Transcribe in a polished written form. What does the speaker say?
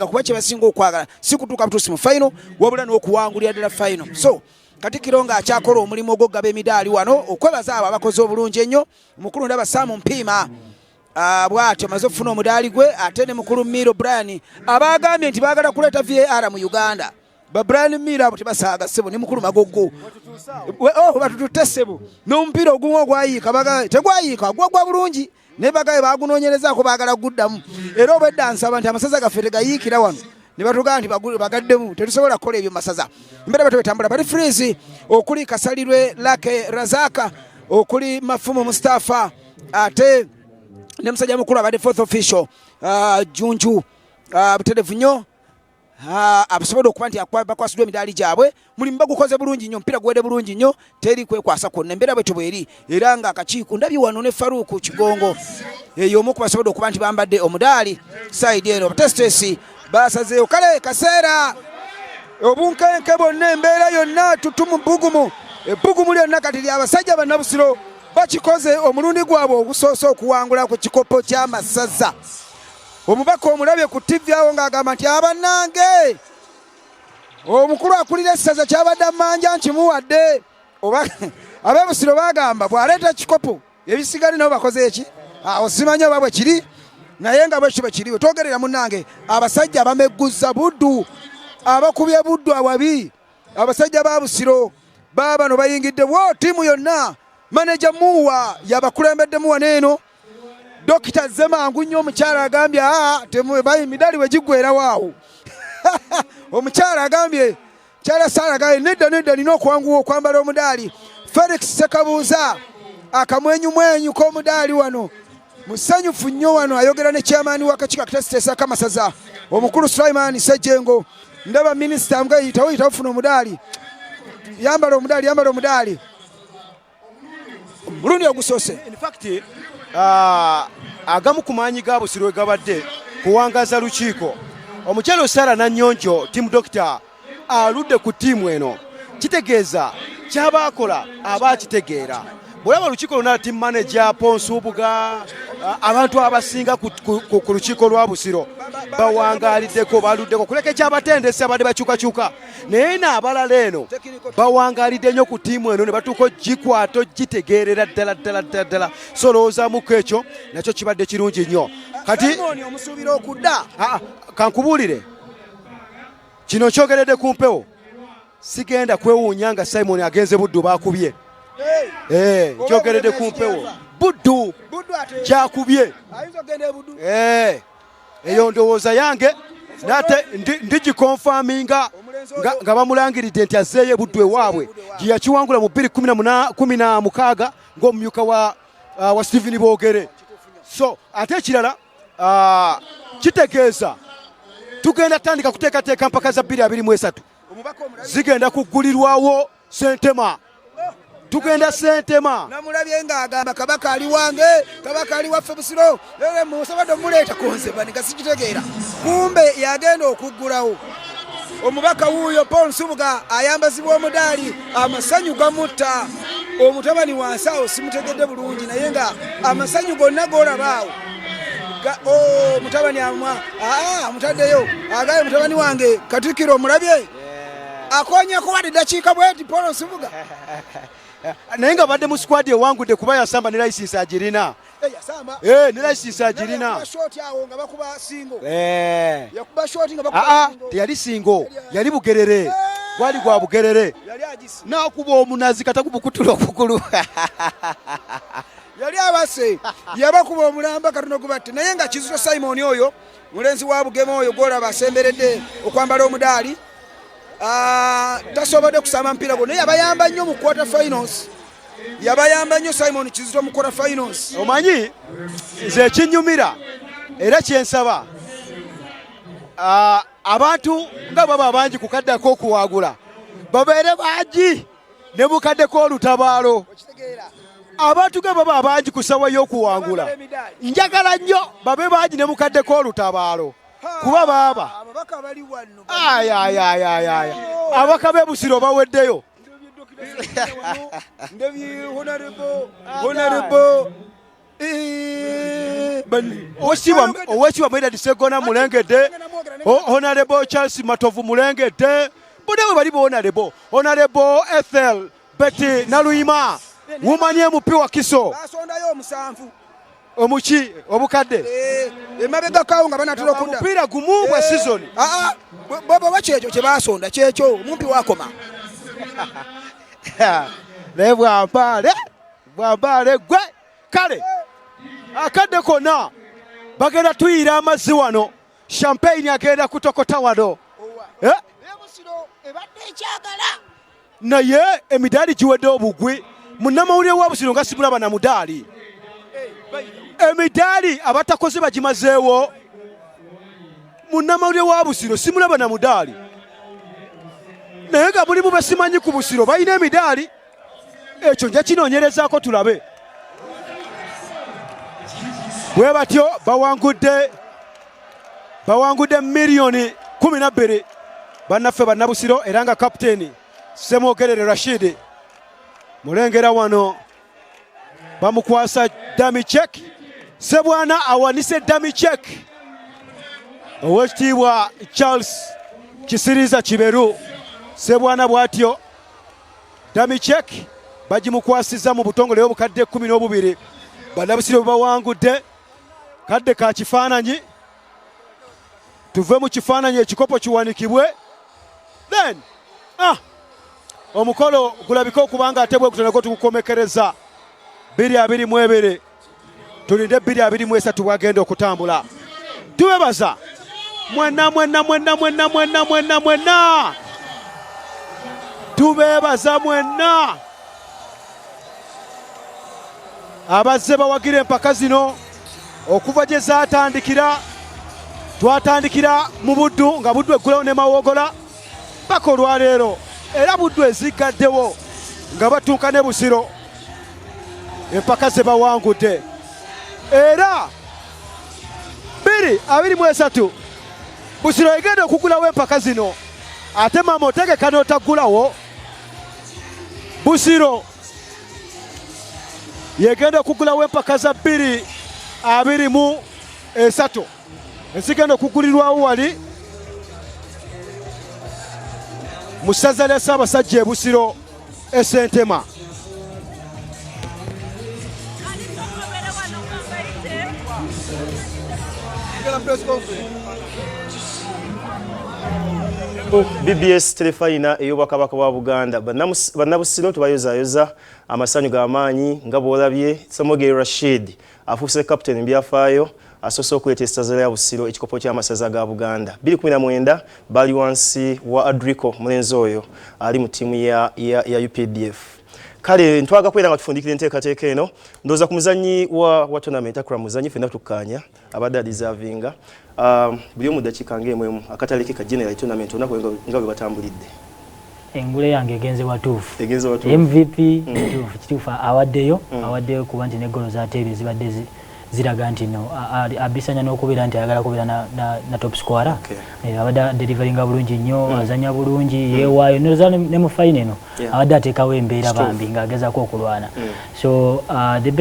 kuba kye basinga okwagala si kutuuka butuusi mu final wabula n'okuwangulira ddala final. So Katikkiro ng'akyakola omulimu ogw'oggaba emidaali wano okwebaza abo abakoze obulungi ennyo. Mukulu ndaba Saamu Mpiima bw'atyo amaze okufuna omudaali gwe, ate ne mukulu Miro Brian abagambye nti baagala kuleeta VAR mu Uganda. Ba Brian Miro abo tebasaaga ssebo ne mukulu Magoggo batututte ssebo n'omupiira ogumu ogwayiika bagambye tegwayiika gwa bulungi ne bagaye bagunoonyerezaako baagala guddamu. Era obwedda nsaba nti amasaza gaffe tegayiikira wano ne batugaa nti bagaddemu tetusobola kukola ebyo masaza. Mbere bato betambula bali freeze okuli Kasalirwe Lake Razaka okuli Mafumu Mustafa ate ne musajja mukulu abadde fourth official Junju buterevu nnyo abasobola okuba nti bakwasiddwa emidaali gyabwe. Mulimu bagukoze bulungi nnyo, omupiira guwedde bulungi nnyo, teri kwekwasa kwonna. Embeera bwetyo bweri era nga akakiiko ndabye wano ne Faruku Kigongo eyo omu ku basobola okuba nti bambadde omudaali side eno. Abatesitesi basazeeyo kale kaseera obunkenke bonna embeera yonna tutumu bbugumu ebbugumu lyonna kati ly'abasajja banna Busiro bakikoze omulundi gwabwe ogusoose okuwangula ku kikopo ky'amasaza. Omubaka omulabye ku TV awo ng'agamba nti abannange omukulu akulira essaza kyabadde mmanja nkimuwadde. Oba ab'e Busiro bagamba bw'aleeta kikopo ebisigadde nabo bakoze eki awo simanyi oba bwe kiri naye nga bwekyo bwe kiriwe. Twogerera munnange abasajja abamegguza Buddu abakubye Buddu awabi abasajja ba Busiro baabano bayingidde wo ttiimu yonna. Maneja Muwa yabakulembeddemu wano eno. Dokita Zemangu nnyo omukyala agambye emidaali we giggweera waawo. Omukyala agambye kyala Sara agambye nedda nina okuwanguwa okwambala omudaali. Felix Sekabuuza akamwenyumwenyu k'omudaali wano musanyufu nnyo wano ayogera ne chairman w'akakiiko akatesitesa k'amasaza omukulu Sulaiman Sejjengo. Ndaba minisita nga yitawo funa omudaali yambala omudaali mulundi ogusoose. In fact agamu ku maanyi ga Busiro gabadde kuwangaza lukiiko. Omukyalo Sara Nannyonjo tiimu dokita aludde ku ttiimu eno kitegeeza kyabaakola aba akitegeera. Bw'olaba olukiiko luna tiimu manager Ponsubuga abantu abasinga ku lukiiko lwa Busiro bawangaaliddeko baluddeko kuleka ekyabatendesa abadde bakyukakyuka naye n'abalala eno bawangaalidde nnyo ku ttiimu eno ne batuuka gikwata gitegeerera ddala. So lowoozaamuko ekyo nakyo kibadde kirungi nnyo. Kati omusuubira okudda kankubuulire kino kyogeredde ku mpewo sigenda kwewuunya nga Simon agenze Buddu baakubye. Kyogeredde ku mpewo Buddu kyakubye eyo ndowooza yange nate ndigikonfaminga nga bamulangiridde nti azzeeyo Buddu ewaabwe gye yakiwangula mu 2016 ng'omumyuka wa Stephen Boogere. So ate ekirala kitegeeza tugenda tandika kuteekateeka mpaka za 2023 zigenda kuggulirwawo Sentema. Tugenda Sentema. Namulabye ng'agamba kabaka ali wange, kabaka ali waffe Busiro. Musabadde omuleeta konzeba nga sikitegeera. Kumbe yagenda okuggulawo. Omubaka wuuyo Paul Nsubuga ayambazibwa omudaali amasanyu gamutta. Omutabani wansi awo simutegedde bulungi naye nga amasanyu gonna g'olabaawo. Mutabani mutaddeyo agaye mutabani wange Katikkiro omulabye akonya kuwadde eddakiika bweti Paul Nsubuga. Naye nga badde mu squad ewangudde kuba yasamba ne license agirina. Ne license agirina. Teyali singo yali bugerere gwali gwa bugerere n'akuba omunazi katagubukutula okugulu. Yali abase yabakuba omulamba katono gubatte naye nga Kizito Simon oyo mulenzi wa Bugema oyo gwolaba asemberedde okwambala omudaali tasobodde kusamba mpira gwo naye yabayamba nnyo mu quarter finals. Yabayamba nnyo Simon Kizito mu quarter finals. Omanyi nze ekinnyumira era kyensaba abantu nga baba abangi ku kaddako okuwaagula babeere bangi ne bukaddeko olutabaalo. Abantu nga baba abangi ku ssawa y'okuwangula njagala nnyo babe bangi ne bukaddeko olutabaalo kuba baaba abaka b'e Busiro baweddeyo. Oweekitiibwa Medard Sseggona mulengedde Honorable Charles Matovu Mulengedde bonewe bali Honorable Ethel Betty Naluyima wumanye mupi wa kiso basondayo omusanvu omuki obukadde emabega kawo nga banatera okunda mpira gumu bwa season bobo bakyejo kye basonda kyekyo mumpi wakoma ne bwambale gwe kale akadde konna bagenda tuyira amazzi wano champagne agenda kutokota wano naye emidaali giwedde obugwi munnamawulire wa Busiro nga simulaba na mudaali emidaali abatakoze bagimazeewo munnamawulire wa Busiro simulaba na mudaali naye nga mulimu basimanyi ku Busiro balina emidaali ekyo nja kinoonyerezaako tulabe bwe batyo bawangudde miliyoni 12 bannaffe bannabusiro era nga kapiteeni Semwogerere Rashid mulengera wano bamukwasa dami check Sebwana awanise dami check owekitiibwa Charles Kisiriza Kiberu Sebwana bwatyo dami check bagimukwasiza mu butongole obukadde 12 bannabusiro bawangudde kadde ka kifaananyi tuve mu kifaananyi ekikopo kiwanikibwe then omukolo gulabika okubanga ate bwe gutoneko tugukomekereza 222 tulinde 223 bwagenda okutambula tubebaza mwenna tubebaza mwenna abazze bawagira empaka zino okuva gye zaatandikira twatandikira mu Buddu nga Buddu eggulawo ne Mawogola paka olwaleero era Buddu ezigaddewo nga batuuka ne Busiro empaka ze bawangudde era 223 Busiro egenda okugulawo empaka zino ate mama otegeka n'otaggulawo Busiro yegenda okugulawo empaka za 223 ezigenda okugulirwawo wali mu ssaza lya Ssaabasajja e Busiro Essentema BBS Terefayina ey'Obwakabaka bwa Buganda bannabusiro tubayozayoza amasanyu g'amaanyi nga bw'olabye Semwogerere Rashid afuuse kapiteeni mu byafaayo asoose okuleeta essaza lya Busiro ekikopo ky'amasaza ga Buganda 2019 bali wansi wa Adrico mulenzi oyo ali mu ttiimu ya UPDF kale ntwaga kwera nga tufundikira enteekateeka eno ndowooza ku muzannyi wa tournament akula muzannyi ffenna tukkaanya abadde adisavinga buli omu ddakiika ng'emu akatale ke ka general tournament onaku nga bwe batambulidde engule yange egenze watuufu MVP kituufu awaddeyo kuba nti n'eggolo zaateebye zibadde ziraga nti no abisanya n'okubeera nti ayagala kubeera na top scorer abadde deliveringa bulungi nnyo azanya bulungi yeewaayo ne mu fine eno abadde ateekawo embeera bambi ng'agezaako okulwana so the best